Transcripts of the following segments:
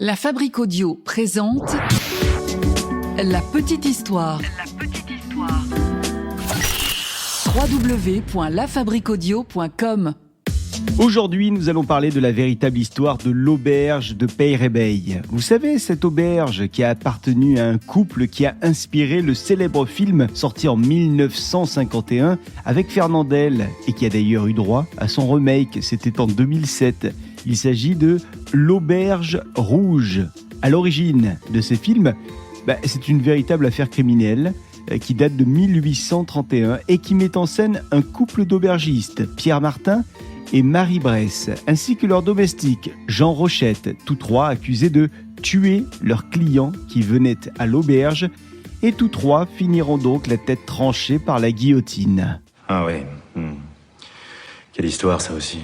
La Fabrique Audio présente La Petite Histoire. www.lafabriqueaudio.com. Aujourd'hui, nous allons parler de la véritable histoire de l'auberge de Peyrebeille. Vous savez, cette auberge qui a appartenu à un couple qui a inspiré le célèbre film sorti en 1951 avec Fernandel et qui a d'ailleurs eu droit à son remake, c'était en 2007. Il s'agit de L'Auberge Rouge. À l'origine de ces films, c'est une véritable affaire criminelle qui date de 1831 et qui met en scène un couple d'aubergistes, Pierre Martin et Marie Bresse, ainsi que leur domestique, Jean Rochette, tous trois accusés de tuer leurs clients qui venaient à l'auberge, et tous trois finiront donc la tête tranchée par la guillotine. Ah ouais, Quelle histoire ça aussi.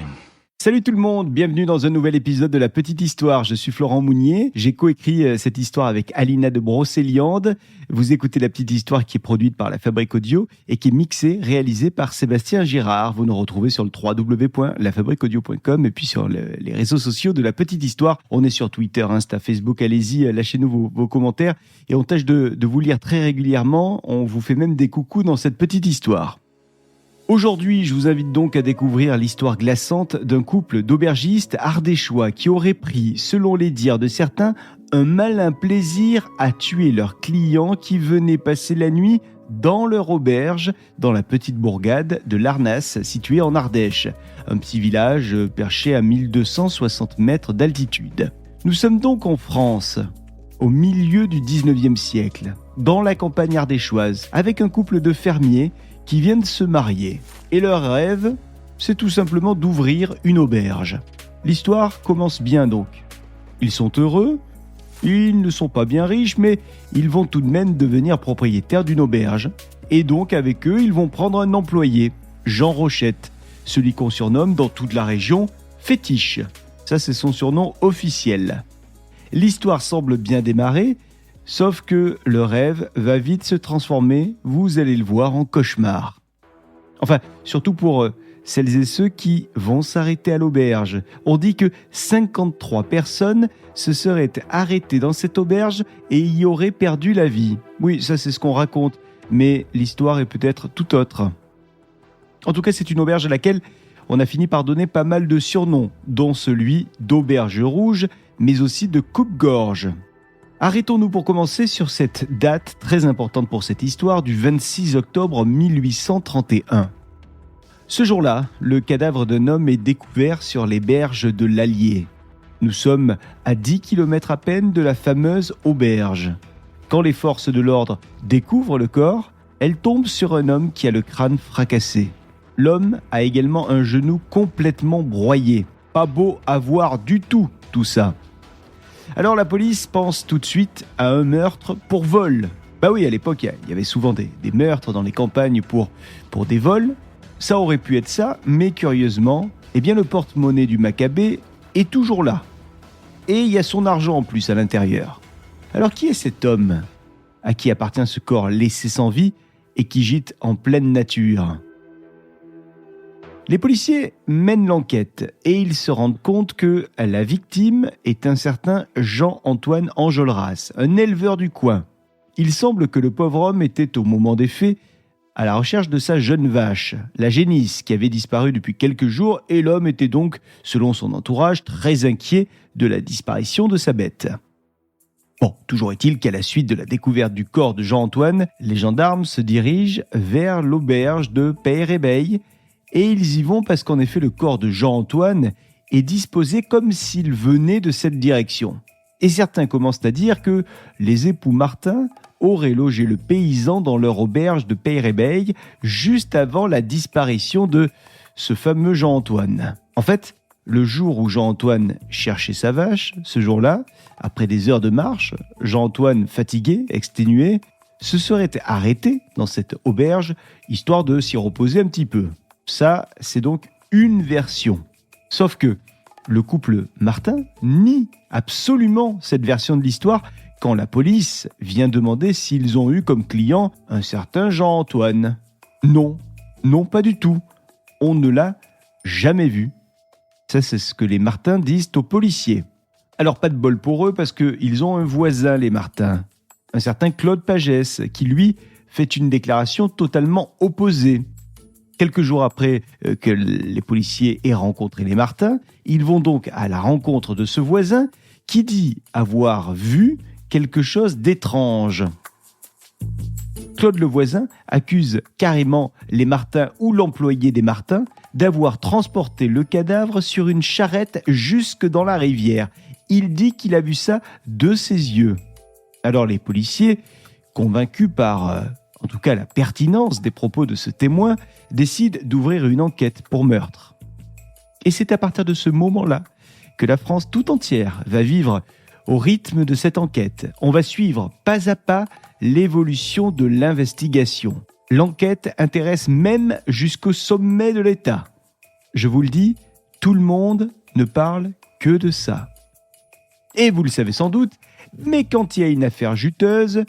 Salut tout le monde, bienvenue dans un nouvel épisode de La Petite Histoire. Je suis Florent Mounier, j'ai coécrit cette histoire avec Alina de Brocéliande. Vous écoutez La Petite Histoire qui est produite par La Fabrique Audio et qui est mixée, réalisée par Sébastien Girard. Vous nous retrouvez sur le www.lafabriqueaudio.com et puis sur les réseaux sociaux de La Petite Histoire. On est sur Twitter, Insta, Facebook, allez-y, lâchez-nous vos commentaires et on tâche de vous lire très régulièrement. On vous fait même des coucous dans cette petite histoire. Aujourd'hui, je vous invite donc à découvrir l'histoire glaçante d'un couple d'aubergistes ardéchois qui auraient pris, selon les dires de certains, un malin plaisir à tuer leurs clients qui venaient passer la nuit dans leur auberge, dans la petite bourgade de Larnas, située en Ardèche, un petit village perché à 1260 mètres d'altitude. Nous sommes donc en France, au milieu du 19e siècle, dans la campagne ardéchoise, avec un couple de fermiers qui viennent se marier. Et leur rêve, c'est tout simplement d'ouvrir une auberge. L'histoire commence bien donc. Ils sont heureux, ils ne sont pas bien riches, mais ils vont tout de même devenir propriétaires d'une auberge. Et donc avec eux, ils vont prendre un employé, Jean Rochette, celui qu'on surnomme dans toute la région Fétiche. Ça, c'est son surnom officiel. L'histoire semble bien démarrer, sauf que le rêve va vite se transformer, vous allez le voir, en cauchemar. Enfin, surtout pour celles et ceux qui vont s'arrêter à l'auberge. On dit que 53 personnes se seraient arrêtées dans cette auberge et y auraient perdu la vie. Oui, ça c'est ce qu'on raconte, mais l'histoire est peut-être tout autre. En tout cas, c'est une auberge à laquelle on a fini par donner pas mal de surnoms, dont celui d'Auberge Rouge, mais aussi de Coupe-Gorge. Arrêtons-nous pour commencer sur cette date très importante pour cette histoire du 26 octobre 1831. Ce jour-là, le cadavre d'un homme est découvert sur les berges de l'Allier. Nous sommes à 10 km à peine de la fameuse auberge. Quand les forces de l'ordre découvrent le corps, elles tombent sur un homme qui a le crâne fracassé. L'homme a également un genou complètement broyé. Pas beau à voir du tout ça. Alors la police pense tout de suite à un meurtre pour vol. Oui, à l'époque, il y avait souvent des meurtres dans les campagnes pour des vols. Ça aurait pu être ça, mais curieusement, le porte-monnaie du Maccabée est toujours là. Et il y a son argent en plus à l'intérieur. Alors qui est cet homme à qui appartient ce corps laissé sans vie et qui gîte en pleine nature ? Les policiers mènent l'enquête et ils se rendent compte que la victime est un certain Jean-Antoine Enjolras, un éleveur du coin. Il semble que le pauvre homme était au moment des faits à la recherche de sa jeune vache, la génisse, qui avait disparu depuis quelques jours, et l'homme était donc, selon son entourage, très inquiet de la disparition de sa bête. Toujours est-il qu'à la suite de la découverte du corps de Jean-Antoine, les gendarmes se dirigent vers l'auberge de Peyrebeille. Et ils y vont parce qu'en effet, le corps de Jean-Antoine est disposé comme s'il venait de cette direction. Et certains commencent à dire que les époux Martin auraient logé le paysan dans leur auberge de Peyrebeille juste avant la disparition de ce fameux Jean-Antoine. En fait, le jour où Jean-Antoine cherchait sa vache, ce jour-là, après des heures de marche, Jean-Antoine, fatigué, exténué, se serait arrêté dans cette auberge, histoire de s'y reposer un petit peu. Ça, c'est donc une version. Sauf que le couple Martin nie absolument cette version de l'histoire quand la police vient demander s'ils ont eu comme client un certain Jean-Antoine. Non, pas du tout. On ne l'a jamais vu. Ça, c'est ce que les Martins disent aux policiers. Alors pas de bol pour eux parce qu'ils ont un voisin, les Martins, un certain Claude Pagès, qui lui fait une déclaration totalement opposée. Quelques jours après que les policiers aient rencontré les Martins, ils vont donc à la rencontre de ce voisin qui dit avoir vu quelque chose d'étrange. Claude le voisin accuse carrément les Martins ou l'employé des Martins d'avoir transporté le cadavre sur une charrette jusque dans la rivière. Il dit qu'il a vu ça de ses yeux. Alors les policiers, convaincus par, en tout cas, la pertinence des propos de ce témoin, décident d'ouvrir une enquête pour meurtre. Et c'est à partir de ce moment-là que la France tout entière va vivre au rythme de cette enquête. On va suivre pas à pas l'évolution de l'investigation. L'enquête intéresse même jusqu'au sommet de l'État. Je vous le dis, tout le monde ne parle que de ça. Et vous le savez sans doute, mais quand il y a une affaire juteuse,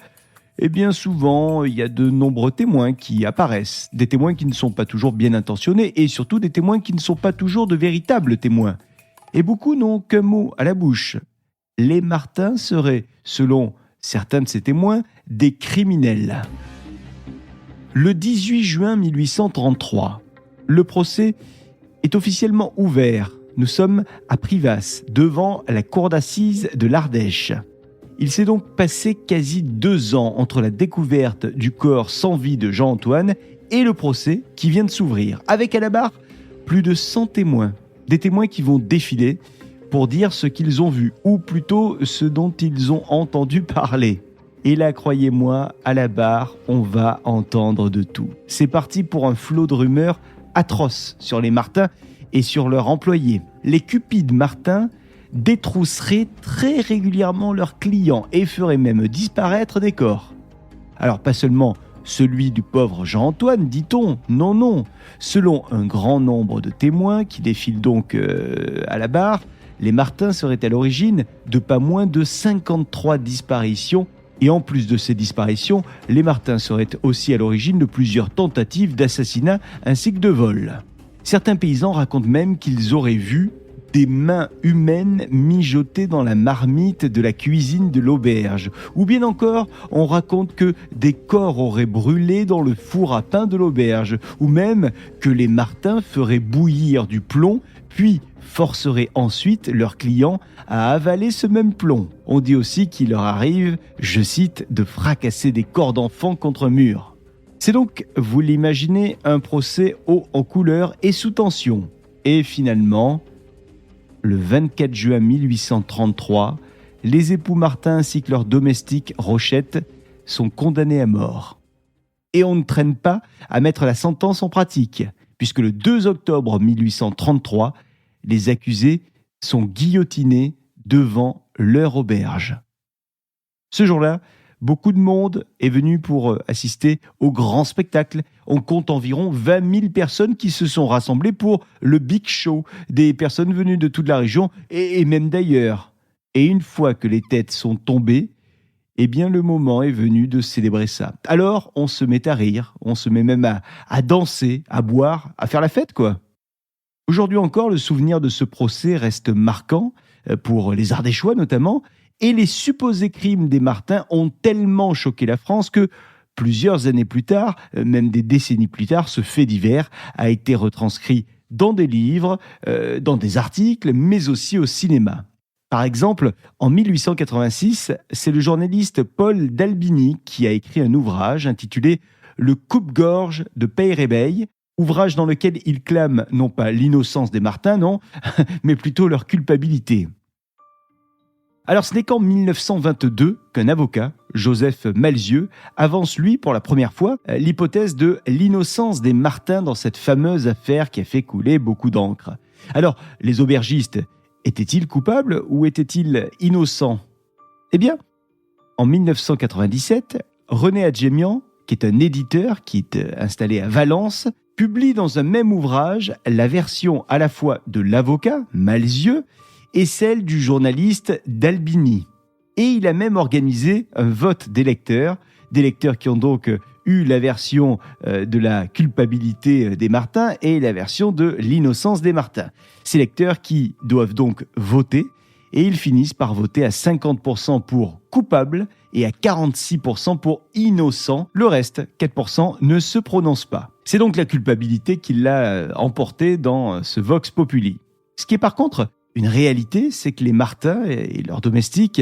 eh bien souvent, il y a de nombreux témoins qui apparaissent. Des témoins qui ne sont pas toujours bien intentionnés et surtout des témoins qui ne sont pas toujours de véritables témoins. Et beaucoup n'ont qu'un mot à la bouche. Les Martins seraient, selon certains de ces témoins, des criminels. Le 18 juin 1833, le procès est officiellement ouvert. Nous sommes à Privas, devant la cour d'assises de l'Ardèche. Il s'est donc passé quasi 2 ans entre la découverte du corps sans vie de Jean-Antoine et le procès qui vient de s'ouvrir, avec à la barre plus de 100 témoins. Des témoins qui vont défiler pour dire ce qu'ils ont vu, ou plutôt ce dont ils ont entendu parler. Et là, croyez-moi, à la barre, on va entendre de tout. C'est parti pour un flot de rumeurs atroces sur les Martins et sur leurs employés. Les cupides Martins détrousseraient très régulièrement leurs clients et feraient même disparaître des corps. Alors pas seulement celui du pauvre Jean-Antoine, dit-on, non. Selon un grand nombre de témoins qui défilent donc à la barre, les Martins seraient à l'origine de pas moins de 53 disparitions. Et en plus de ces disparitions, les Martins seraient aussi à l'origine de plusieurs tentatives d'assassinat ainsi que de vol. Certains paysans racontent même qu'ils auraient vu des mains humaines mijotées dans la marmite de la cuisine de l'auberge. Ou bien encore, on raconte que des corps auraient brûlé dans le four à pain de l'auberge. Ou même que les Martins feraient bouillir du plomb, puis forceraient ensuite leurs clients à avaler ce même plomb. On dit aussi qu'il leur arrive, je cite, de fracasser des corps d'enfants contre un mur. C'est donc, vous l'imaginez, un procès haut en couleur et sous tension. Et finalement, le 24 juin 1833, les époux Martin ainsi que leur domestique Rochette sont condamnés à mort. Et on ne traîne pas à mettre la sentence en pratique, puisque le 2 octobre 1833, les accusés sont guillotinés devant leur auberge. Ce jour-là, beaucoup de monde est venu pour assister au grand spectacle. On compte environ 20 000 personnes qui se sont rassemblées pour le Big Show, des personnes venues de toute la région et même d'ailleurs. Et une fois que les têtes sont tombées, eh bien le moment est venu de célébrer ça. Alors on se met à rire, on se met même à danser, à boire, à faire la fête quoi. Aujourd'hui encore, le souvenir de ce procès reste marquant, pour les Ardéchois notamment, et les supposés crimes des Martins ont tellement choqué la France que plusieurs années plus tard, même des décennies plus tard, ce fait divers a été retranscrit dans des livres, dans des articles, mais aussi au cinéma. Par exemple, en 1886, c'est le journaliste Paul d'Albini qui a écrit un ouvrage intitulé « Le coupe-gorge de Peyrebeil », ouvrage dans lequel il clame non pas l'innocence des Martins, non, mais plutôt leur culpabilité. Alors ce n'est qu'en 1922 qu'un avocat, Joseph Malzieu, avance lui pour la première fois l'hypothèse de l'innocence des Martins dans cette fameuse affaire qui a fait couler beaucoup d'encre. Alors les aubergistes étaient-ils coupables ou étaient-ils innocents ? Eh bien, en 1997, René Adjemian, qui est un éditeur qui est installé à Valence, publie dans un même ouvrage la version à la fois de l'avocat, Malzieu, et celle du journaliste d'Albini. Et il a même organisé un vote des lecteurs qui ont donc eu la version de la culpabilité des Martins et la version de l'innocence des Martins. Ces lecteurs qui doivent donc voter, et ils finissent par voter à 50% pour coupable et à 46% pour innocent. Le reste, 4%, ne se prononce pas. C'est donc la culpabilité qui l'a emporté dans ce Vox Populi. Ce qui est par contre une réalité, c'est que les Martin et leurs domestiques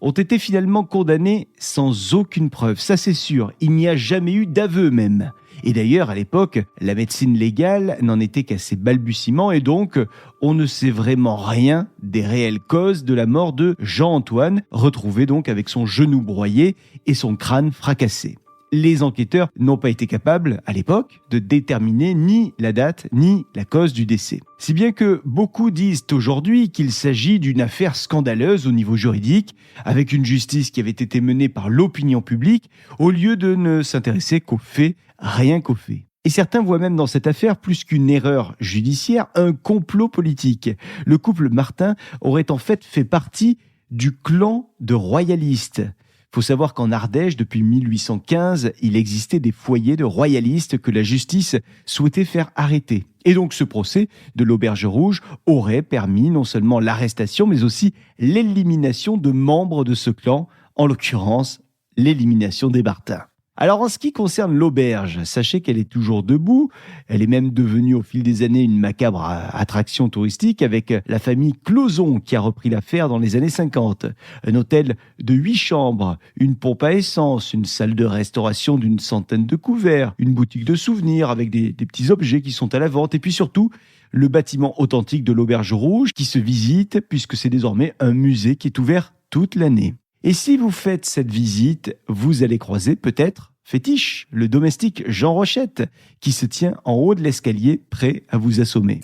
ont été finalement condamnés sans aucune preuve. Ça c'est sûr, il n'y a jamais eu d'aveu même. Et d'ailleurs, à l'époque, la médecine légale n'en était qu'à ses balbutiements et donc on ne sait vraiment rien des réelles causes de la mort de Jean-Antoine, retrouvé donc avec son genou broyé et son crâne fracassé. Les enquêteurs n'ont pas été capables, à l'époque, de déterminer ni la date ni la cause du décès. Si bien que beaucoup disent aujourd'hui qu'il s'agit d'une affaire scandaleuse au niveau juridique, avec une justice qui avait été menée par l'opinion publique, au lieu de ne s'intéresser qu'aux faits, rien qu'aux faits. Et certains voient même dans cette affaire, plus qu'une erreur judiciaire, un complot politique. Le couple Martin aurait en fait partie du clan de royalistes. Il faut savoir qu'en Ardèche, depuis 1815, il existait des foyers de royalistes que la justice souhaitait faire arrêter. Et donc ce procès de l'Auberge Rouge aurait permis non seulement l'arrestation, mais aussi l'élimination de membres de ce clan, en l'occurrence l'élimination des Martin. Alors en ce qui concerne l'auberge, sachez qu'elle est toujours debout. Elle est même devenue au fil des années une macabre attraction touristique avec la famille Clauzon qui a repris l'affaire dans les années 50. Un hôtel de 8 chambres, une pompe à essence, une salle de restauration d'une centaine de couverts, une boutique de souvenirs avec des petits objets qui sont à la vente et puis surtout le bâtiment authentique de l'Auberge Rouge qui se visite puisque c'est désormais un musée qui est ouvert toute l'année. Et si vous faites cette visite, vous allez croiser peut-être Fétiche, le domestique Jean Rochette, qui se tient en haut de l'escalier, prêt à vous assommer.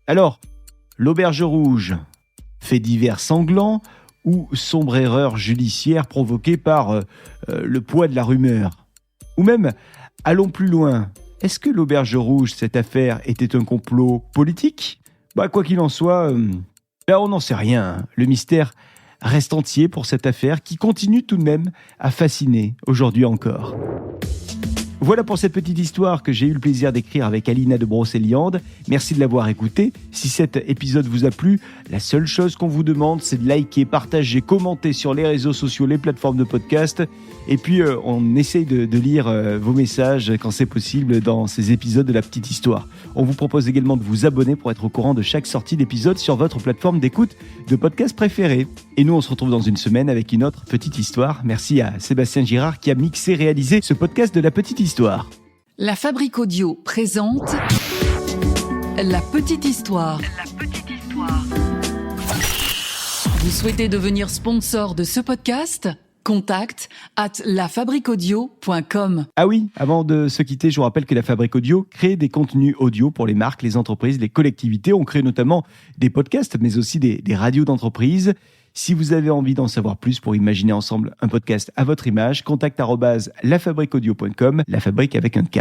Alors, l'Auberge Rouge, fait divers sanglant ou sombre erreur judiciaire provoquée par le poids de la rumeur? Ou même, allons plus loin, est-ce que l'Auberge Rouge, cette affaire, était un complot politique? Quoi qu'il en soit, on n'en sait rien. Le mystère reste entier pour cette affaire qui continue tout de même à fasciner aujourd'hui encore. Voilà pour cette petite histoire que j'ai eu le plaisir d'écrire avec Alina de Brocéliande. Merci de l'avoir écoutée. Si cet épisode vous a plu, la seule chose qu'on vous demande, c'est de liker, partager, commenter sur les réseaux sociaux, les plateformes de podcast. Et puis, on essaye de lire vos messages quand c'est possible dans ces épisodes de La Petite Histoire. On vous propose également de vous abonner pour être au courant de chaque sortie d'épisode sur votre plateforme d'écoute de podcast préférée. Et nous, on se retrouve dans une semaine avec une autre petite histoire. Merci à Sébastien Girard qui a mixé et réalisé ce podcast de La Petite Histoire. La Fabrique Audio présente La Petite Histoire. Vous souhaitez devenir sponsor de ce podcast ? Contact @lafabriqueaudio.com. Ah oui, avant de se quitter, je vous rappelle que La Fabrique Audio crée des contenus audio pour les marques, les entreprises, les collectivités. On crée notamment des podcasts, mais aussi des radios d'entreprise. Si vous avez envie d'en savoir plus pour imaginer ensemble un podcast à votre image, contact @lafabriqueaudio.com, la fabrique avec un K.